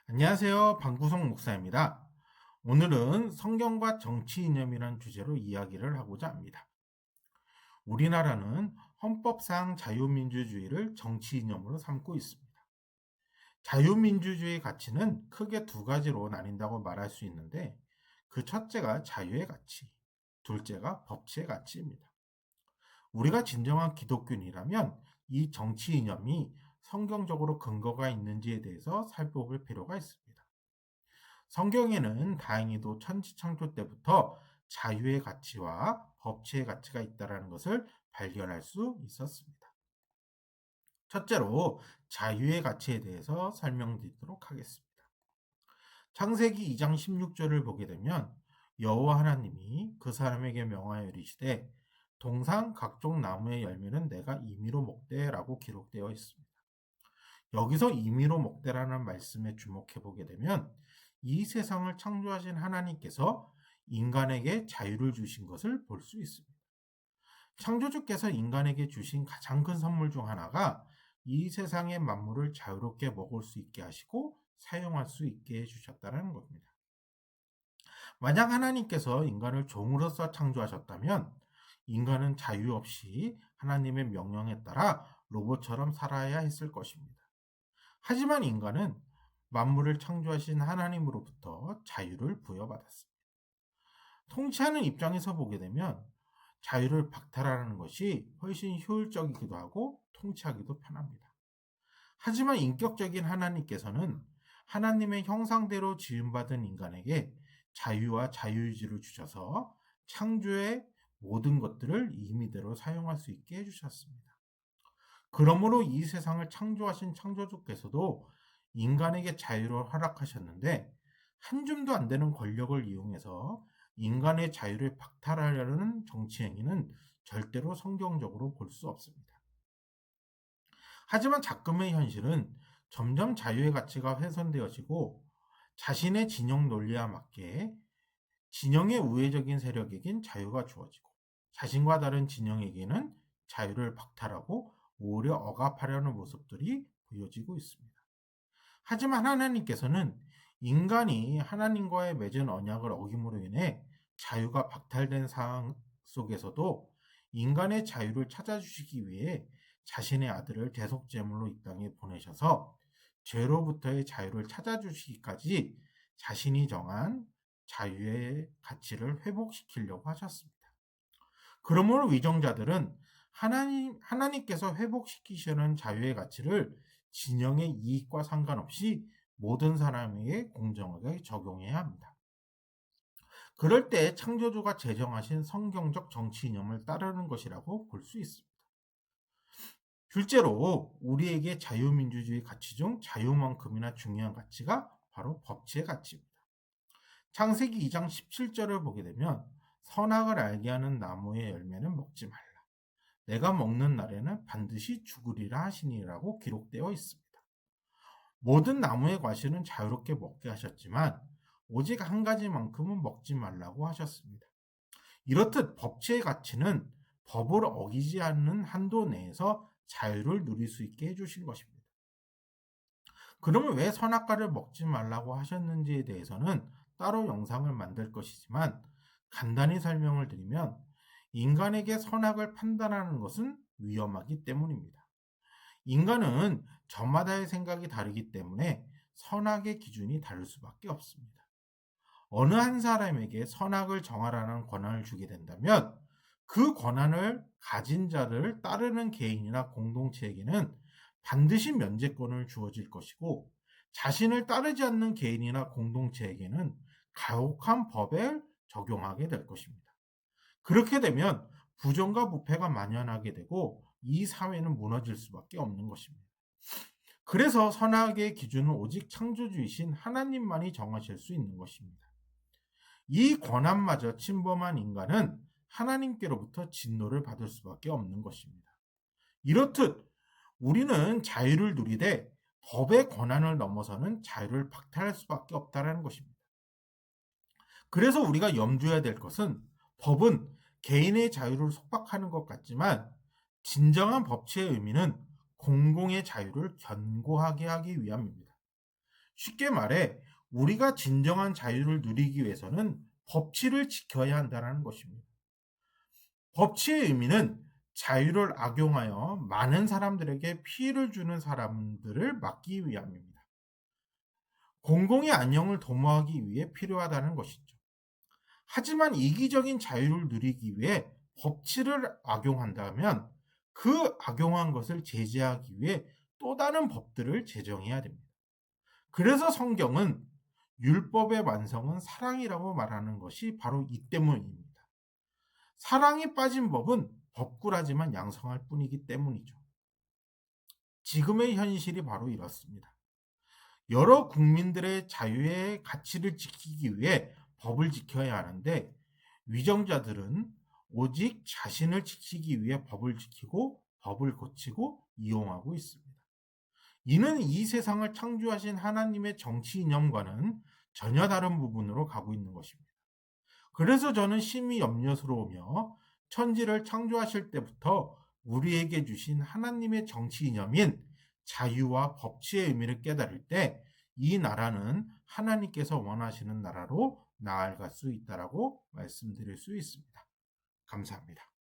안녕하세요. 방구석 목사입니다. 오늘은 성경과 정치 이념이라는 주제로 이야기를 하고자 합니다. 우리나라는 헌법상 자유민주주의를 정치 이념으로 삼고 있습니다. 자유민주주의 가치는 크게 두 가지로 나뉜다고 말할 수 있는데, 그 첫째가 자유의 가치, 둘째가 법치의 가치입니다. 우리가 진정한 기독교인이라면 이 정치 이념이 성경적으로 근거가 있는지에 대해서 살펴볼 필요가 있습니다. 성경에는 다행히도 천지창조 때부터 자유의 가치와 법치의 가치가 있다는 것을 발견할 수 있었습니다. 첫째로 자유의 가치에 대해서 설명드리도록 하겠습니다. 창세기 2장 16절을 보게 되면 여호와 하나님이 그 사람에게 명하여 이르시되 동상 각종 나무의 열매는 내가 임의로 먹되라고 기록되어 있습니다. 여기서 임의로 먹되라는 말씀에 주목해 보게 되면 이 세상을 창조하신 하나님께서 인간에게 자유를 주신 것을 볼 수 있습니다. 창조주께서 인간에게 주신 가장 큰 선물 중 하나가 이 세상의 만물을 자유롭게 먹을 수 있게 하시고 사용할 수 있게 해주셨다는 겁니다. 만약 하나님께서 인간을 종으로서 창조하셨다면 인간은 자유 없이 하나님의 명령에 따라 로봇처럼 살아야 했을 것입니다. 하지만 인간은 만물을 창조하신 하나님으로부터 자유를 부여받았습니다. 통치하는 입장에서 보게 되면 자유를 박탈하는 것이 훨씬 효율적이기도 하고 통치하기도 편합니다. 하지만 인격적인 하나님께서는 하나님의 형상대로 지음받은 인간에게 자유와 자유의지를 주셔서 창조의 모든 것들을 임의대로 사용할 수 있게 해주셨습니다. 그러므로 이 세상을 창조하신 창조주께서도 인간에게 자유를 허락하셨는데 한 줌도 안 되는 권력을 이용해서 인간의 자유를 박탈하려는 정치 행위는 절대로 성경적으로 볼 수 없습니다. 하지만 작금의 현실은 점점 자유의 가치가 훼손되어지고 자신의 진영 논리와 맞게 진영의 우회적인 세력에겐 자유가 주어지고 자신과 다른 진영에게는 자유를 박탈하고 오히려 억압하려는 모습들이 보여지고 있습니다. 하지만 하나님께서는 인간이 하나님과의 맺은 언약을 어김으로 인해 자유가 박탈된 상황 속에서도 인간의 자유를 찾아주시기 위해 자신의 아들을 대속제물로 이 땅에 보내셔서 죄로부터의 자유를 찾아주시기까지 자신이 정한 자유의 가치를 회복시키려고 하셨습니다. 그러므로 위정자들은 하나님께서 회복시키시는 자유의 가치를 진영의 이익과 상관없이 모든 사람에게 공정하게 적용해야 합니다. 그럴 때 창조주가 제정하신 성경적 정치 이념을 따르는 것이라고 볼 수 있습니다. 둘째로 우리에게 자유민주주의 가치 중 자유만큼이나 중요한 가치가 바로 법치의 가치입니다. 창세기 2장 17절을 보게 되면 선악을 알게 하는 나무의 열매는 먹지 말라. 내가 먹는 날에는 반드시 죽으리라 하시니라고 기록되어 있습니다. 모든 나무의 과실은 자유롭게 먹게 하셨지만 오직 한 가지만큼은 먹지 말라고 하셨습니다. 이렇듯 법치의 가치는 법을 어기지 않는 한도 내에서 자유를 누릴 수 있게 해주신 것입니다. 그러면 왜 선악과를 먹지 말라고 하셨는지에 대해서는 따로 영상을 만들 것이지만 간단히 설명을 드리면 인간에게 선악을 판단하는 것은 위험하기 때문입니다. 인간은 저마다의 생각이 다르기 때문에 선악의 기준이 다를 수밖에 없습니다. 어느 한 사람에게 선악을 정하라는 권한을 주게 된다면 그 권한을 가진 자를 따르는 개인이나 공동체에게는 반드시 면제권을 주어질 것이고 자신을 따르지 않는 개인이나 공동체에게는 가혹한 법을 적용하게 될 것입니다. 그렇게 되면 부정과 부패가 만연하게 되고 이 사회는 무너질 수밖에 없는 것입니다. 그래서 선악의 기준은 오직 창조주이신 하나님만이 정하실 수 있는 것입니다. 이 권한마저 침범한 인간은 하나님께로부터 진노를 받을 수밖에 없는 것입니다. 이렇듯 우리는 자유를 누리되 법의 권한을 넘어서는 자유를 박탈할 수밖에 없다는 것입니다. 그래서 우리가 염두해야 될 것은 법은 개인의 자유를 속박하는 것 같지만 진정한 법치의 의미는 공공의 자유를 견고하게 하기 위함입니다. 쉽게 말해 우리가 진정한 자유를 누리기 위해서는 법치를 지켜야 한다는 것입니다. 법치의 의미는 자유를 악용하여 많은 사람들에게 피해를 주는 사람들을 막기 위함입니다. 공공의 안녕을 도모하기 위해 필요하다는 것이죠. 하지만 이기적인 자유를 누리기 위해 법치를 악용한다면 그 악용한 것을 제재하기 위해 또 다른 법들을 제정해야 됩니다. 그래서 성경은 율법의 완성은 사랑이라고 말하는 것이 바로 이 때문입니다. 사랑이 빠진 법은 법꿀하지만 양성할 뿐이기 때문이죠. 지금의 현실이 바로 이렇습니다. 여러 국민들의 자유의 가치를 지키기 위해 법을 지켜야 하는데 위정자들은 오직 자신을 지키기 위해 법을 지키고 법을 고치고 이용하고 있습니다. 이는 이 세상을 창조하신 하나님의 정치 이념과는 전혀 다른 부분으로 가고 있는 것입니다. 그래서 저는 심히 염려스러우며 천지를 창조하실 때부터 우리에게 주신 하나님의 정치 이념인 자유와 법치의 의미를 깨달을 때 이 나라는 하나님께서 원하시는 나라로 나아갈 수 있다라고 말씀드릴 수 있습니다. 감사합니다.